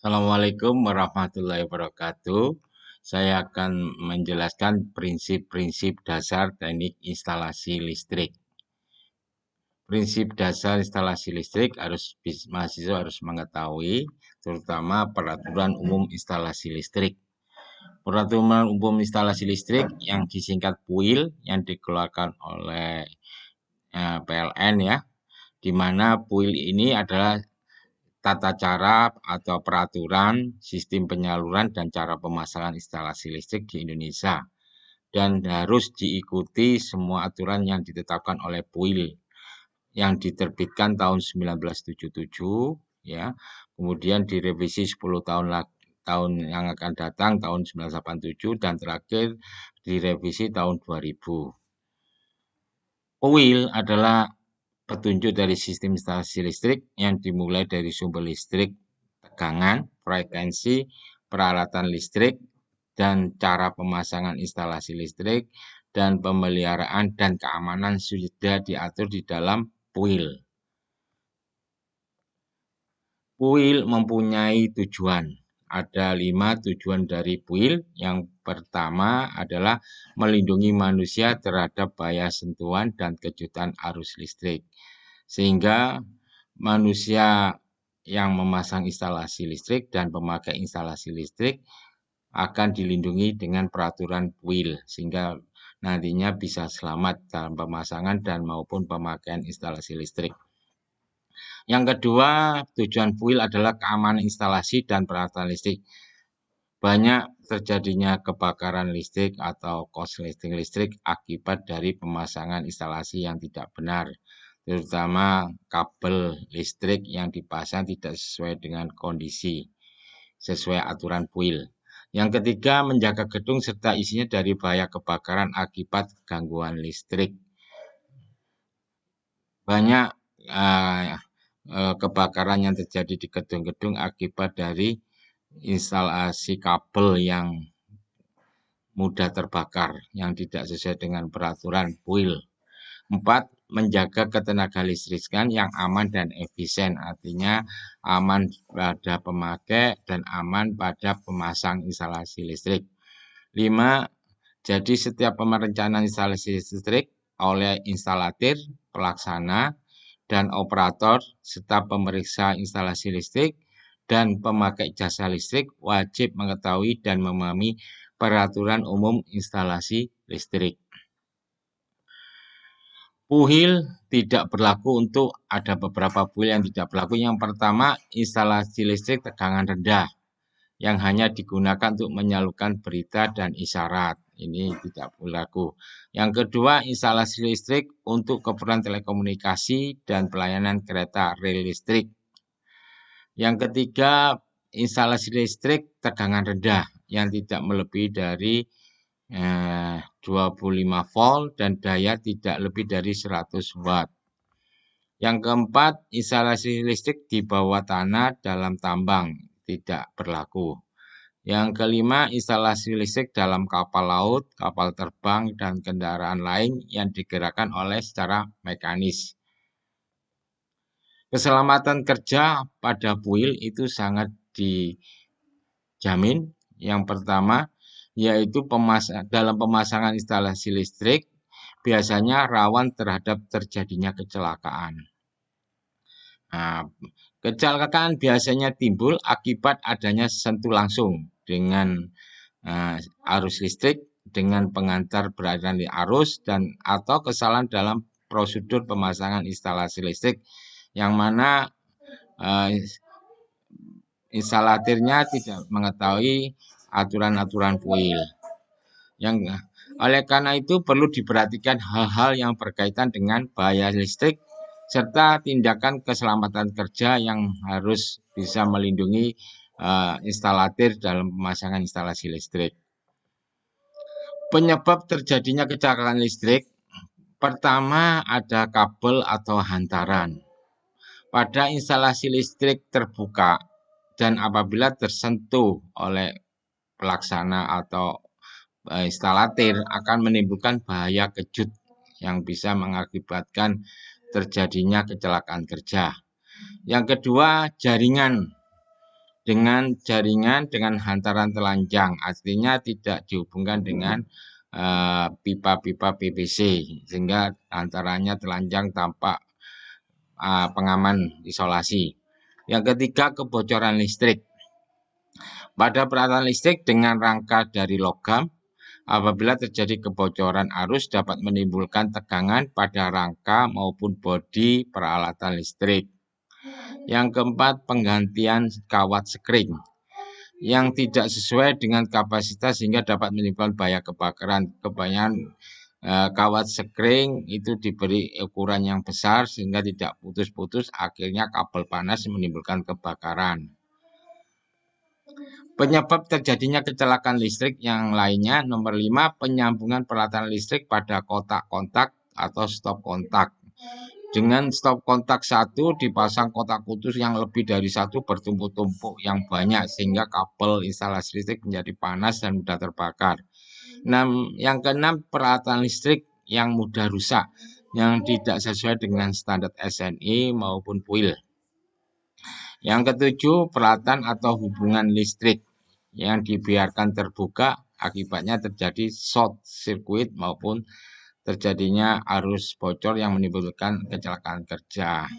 Assalamualaikum warahmatullahi wabarakatuh. Saya akan menjelaskan prinsip-prinsip dasar teknik instalasi listrik. Prinsip dasar instalasi listrik mahasiswa harus mengetahui, terutama peraturan umum instalasi listrik. Peraturan umum instalasi listrik yang disingkat PUIL yang dikeluarkan oleh PLN ya, di mana PUIL ini adalah tata cara atau peraturan sistem penyaluran dan cara pemasangan instalasi listrik di Indonesia, dan harus diikuti semua aturan yang ditetapkan oleh PUIL yang diterbitkan tahun 1977 ya, kemudian direvisi 10 tahun yang akan datang tahun 1987 dan terakhir direvisi tahun 2000. PUIL adalah petunjuk dari sistem instalasi listrik yang dimulai dari sumber listrik, tegangan, frekuensi, peralatan listrik, dan cara pemasangan instalasi listrik, dan pemeliharaan dan keamanan sudah diatur di dalam PUIL. PUIL mempunyai tujuan. Ada 5 tujuan dari PUIL. Yang pertama adalah melindungi manusia terhadap bahaya sentuhan dan kejutan arus listrik, sehingga manusia yang memasang instalasi listrik dan pemakai instalasi listrik akan dilindungi dengan peraturan PUIL, sehingga nantinya bisa selamat dalam pemasangan dan maupun pemakaian instalasi listrik. Yang kedua, tujuan PUIL adalah keamanan instalasi dan peralatan listrik. Banyak terjadinya kebakaran listrik atau korsleting listrik akibat dari pemasangan instalasi yang tidak benar, terutama kabel listrik yang dipasang tidak sesuai dengan kondisi, sesuai aturan PUIL. Yang ketiga, menjaga gedung serta isinya dari bahaya kebakaran akibat gangguan listrik. Banyak kebakaran yang terjadi di gedung-gedung akibat dari instalasi kabel yang mudah terbakar, yang tidak sesuai dengan peraturan PUIL. 4. Menjaga ketenaga listrikan yang aman dan efisien, artinya aman pada pemakai dan aman pada pemasang instalasi listrik. 5. Jadi setiap perencanaan instalasi listrik oleh instalatir, pelaksana, dan operator, serta pemeriksa instalasi listrik dan pemakai jasa listrik wajib mengetahui dan memahami peraturan umum instalasi listrik. PUIL tidak berlaku untuk ada beberapa PUIL yang tidak berlaku. Yang pertama, instalasi listrik tegangan rendah yang hanya digunakan untuk menyalurkan berita dan isyarat. Ini tidak berlaku. Yang kedua, instalasi listrik untuk keperluan telekomunikasi dan pelayanan kereta rel listrik. Yang ketiga, instalasi listrik tegangan rendah yang tidak melebihi dari 25 volt dan daya tidak lebih dari 100 watt. Yang keempat, instalasi listrik di bawah tanah dalam tambang tidak berlaku. Yang kelima, instalasi listrik dalam kapal laut, kapal terbang, dan kendaraan lain yang digerakkan oleh secara mekanis. Keselamatan kerja pada PUIL itu sangat dijamin. Yang pertama, yaitu dalam pemasangan instalasi listrik biasanya rawan terhadap terjadinya kecelakaan. Nah, kecelakaan biasanya timbul akibat adanya sentuh langsung dengan arus listrik dengan pengantar berada di arus dan atau kesalahan dalam prosedur pemasangan instalasi listrik yang mana instalatirnya tidak mengetahui aturan-aturan PUIL. Oleh karena itu perlu diperhatikan hal-hal yang berkaitan dengan bahaya listrik serta tindakan keselamatan kerja yang harus bisa melindungi instalatir dalam pemasangan instalasi listrik. Penyebab terjadinya kecelakaan listrik, pertama ada kabel atau hantaran pada instalasi listrik terbuka dan apabila tersentuh oleh pelaksana atau instalatir akan menimbulkan bahaya kejut yang bisa mengakibatkan terjadinya kecelakaan kerja. Yang kedua, jaringan dengan jaringan dengan hantaran telanjang, artinya tidak dihubungkan dengan pipa-pipa PVC, sehingga hantarannya telanjang tanpa pengaman isolasi. Yang ketiga, kebocoran listrik. Pada peralatan listrik dengan rangka dari logam, apabila terjadi kebocoran arus dapat menimbulkan tegangan pada rangka maupun bodi peralatan listrik. Yang keempat, penggantian kawat sekring yang tidak sesuai dengan kapasitas sehingga dapat menimbulkan bahaya kebakaran. Kebanyakan kawat sekring itu diberi ukuran yang besar sehingga tidak putus-putus, akhirnya kabel panas menimbulkan kebakaran. Penyebab terjadinya kecelakaan listrik yang lainnya, nomor 5, penyambungan peralatan listrik pada kotak kontak atau stop kontak. Dengan stop kontak satu dipasang kotak putus yang lebih dari satu bertumpuk-tumpuk yang banyak sehingga kabel instalasi listrik menjadi panas dan mudah terbakar. Yang keenam, peralatan listrik yang mudah rusak yang tidak sesuai dengan standar SNI maupun PUIL. Yang ketujuh, peralatan atau hubungan listrik yang dibiarkan terbuka, akibatnya terjadi short circuit maupun terjadinya arus bocor yang menimbulkan kecelakaan kerja.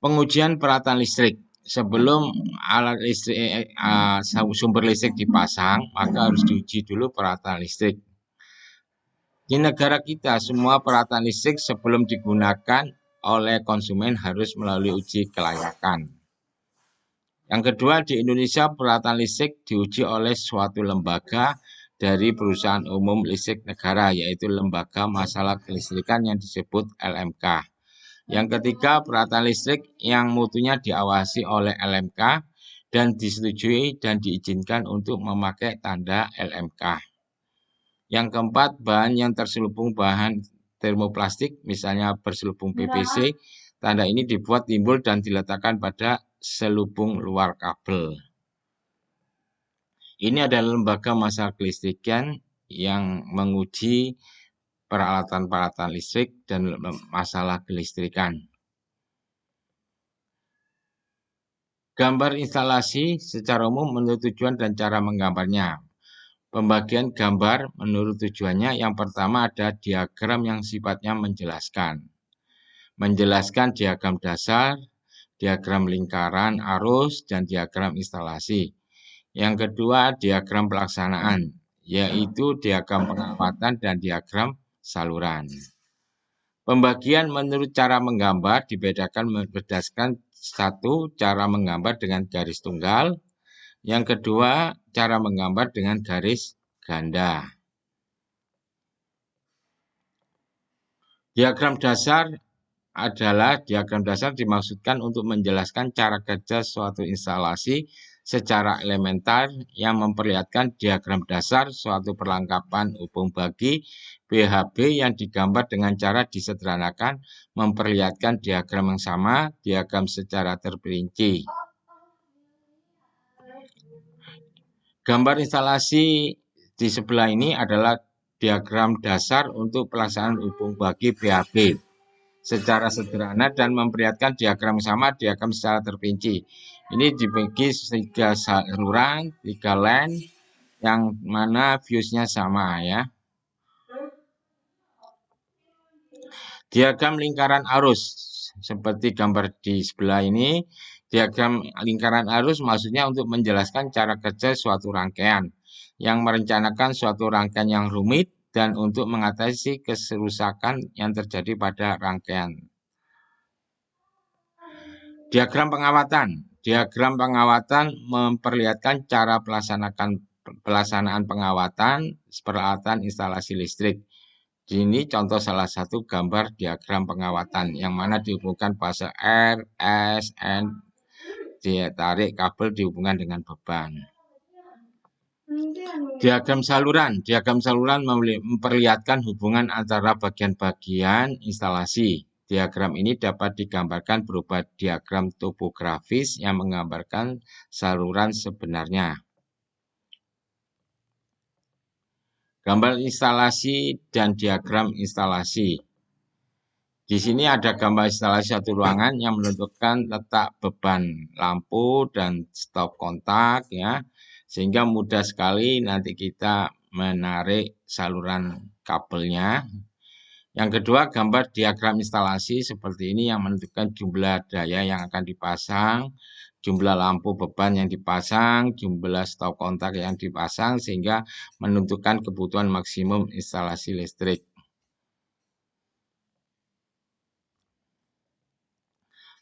Pengujian peralatan listrik. Sebelum alat listrik sumber listrik dipasang, maka harus diuji dulu peralatan listrik. Di negara kita, semua peralatan listrik sebelum digunakan oleh konsumen harus melalui uji kelayakan. Yang kedua, di Indonesia peralatan listrik diuji oleh suatu lembaga dari Perusahaan Umum Listrik Negara, yaitu Lembaga Masalah Kelistrikan yang disebut LMK. Yang ketiga, peralatan listrik yang mutunya diawasi oleh LMK dan disetujui dan diizinkan untuk memakai tanda LMK. Yang keempat, bahan yang terselubung bahan termoplastik, misalnya berselubung PVC, tanda ini dibuat timbul dan diletakkan pada selubung luar kabel. Ini adalah lembaga masalah kelistrikan yang menguji peralatan-peralatan listrik dan masalah kelistrikan. Gambar instalasi secara umum menurut tujuan dan cara menggambarnya. Pembagian gambar menurut tujuannya, yang pertama ada diagram yang sifatnya menjelaskan. Menjelaskan diagram dasar, diagram lingkaran arus, dan diagram instalasi. Yang kedua, diagram pelaksanaan, yaitu diagram pengamatan dan diagram saluran. Pembagian menurut cara menggambar dibedakan berdasarkan satu, cara menggambar dengan garis tunggal. Yang kedua, cara menggambar dengan garis ganda. Diagram dasar adalah diagram dasar dimaksudkan untuk menjelaskan cara kerja suatu instalasi secara elementar yang memperlihatkan diagram dasar suatu perlengkapan hubung bagi BHB yang digambar dengan cara disederhanakan memperlihatkan diagram yang sama, diagram secara terperinci. Gambar instalasi di sebelah ini adalah diagram dasar untuk pelaksanaan hubung bagi BHB secara sederhana dan memperlihatkan diagram sama, diagram secara terperinci. Ini dibagi 3 saluran, 3 line, yang mana viewsnya sama ya. Diagram lingkaran arus seperti gambar di sebelah ini. Diagram lingkaran arus maksudnya untuk menjelaskan cara kerja suatu rangkaian yang merencanakan suatu rangkaian yang rumit dan untuk mengatasi kerusakan yang terjadi pada rangkaian. Diagram pengawatan. Diagram pengawatan memperlihatkan cara pelaksanaan pengawatan peralatan instalasi listrik. Ini contoh salah satu gambar diagram pengawatan yang mana dihubungkan fase R, S, N, ditarik kabel dihubungkan dengan beban. Diagram saluran. Diagram saluran memperlihatkan hubungan antara bagian-bagian instalasi. Diagram ini dapat digambarkan berupa diagram topografis yang menggambarkan saluran sebenarnya. Gambar instalasi dan diagram instalasi. Di sini ada gambar instalasi satu ruangan yang menentukan letak beban lampu dan stop kontak ya. Sehingga mudah sekali nanti kita menarik saluran kabelnya. Yang kedua, gambar diagram instalasi seperti ini yang menentukan jumlah daya yang akan dipasang, jumlah lampu beban yang dipasang, jumlah stop kontak yang dipasang, sehingga menentukan kebutuhan maksimum instalasi listrik.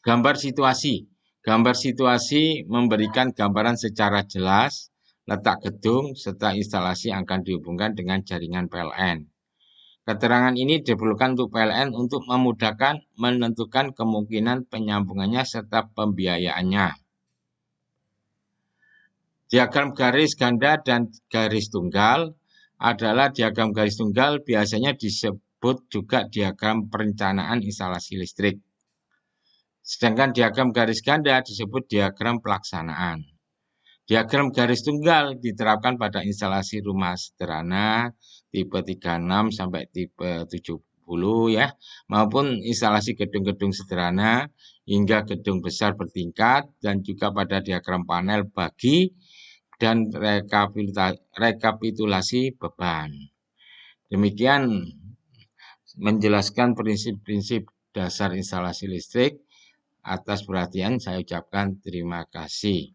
Gambar situasi. Gambar situasi memberikan gambaran secara jelas letak gedung serta instalasi yang akan dihubungkan dengan jaringan PLN. Keterangan ini diperlukan untuk PLN untuk memudahkan menentukan kemungkinan penyambungannya serta pembiayaannya. Diagram garis ganda dan garis tunggal adalah diagram garis tunggal biasanya disebut juga diagram perencanaan instalasi listrik. Sedangkan diagram garis ganda disebut diagram pelaksanaan. Diagram garis tunggal diterapkan pada instalasi rumah sederhana tipe 36 sampai tipe 70 ya, maupun instalasi gedung-gedung sederhana hingga gedung besar bertingkat dan juga pada diagram panel bagi dan rekapitulasi beban. Demikian menjelaskan prinsip-prinsip dasar instalasi listrik. Atas perhatian saya ucapkan terima kasih.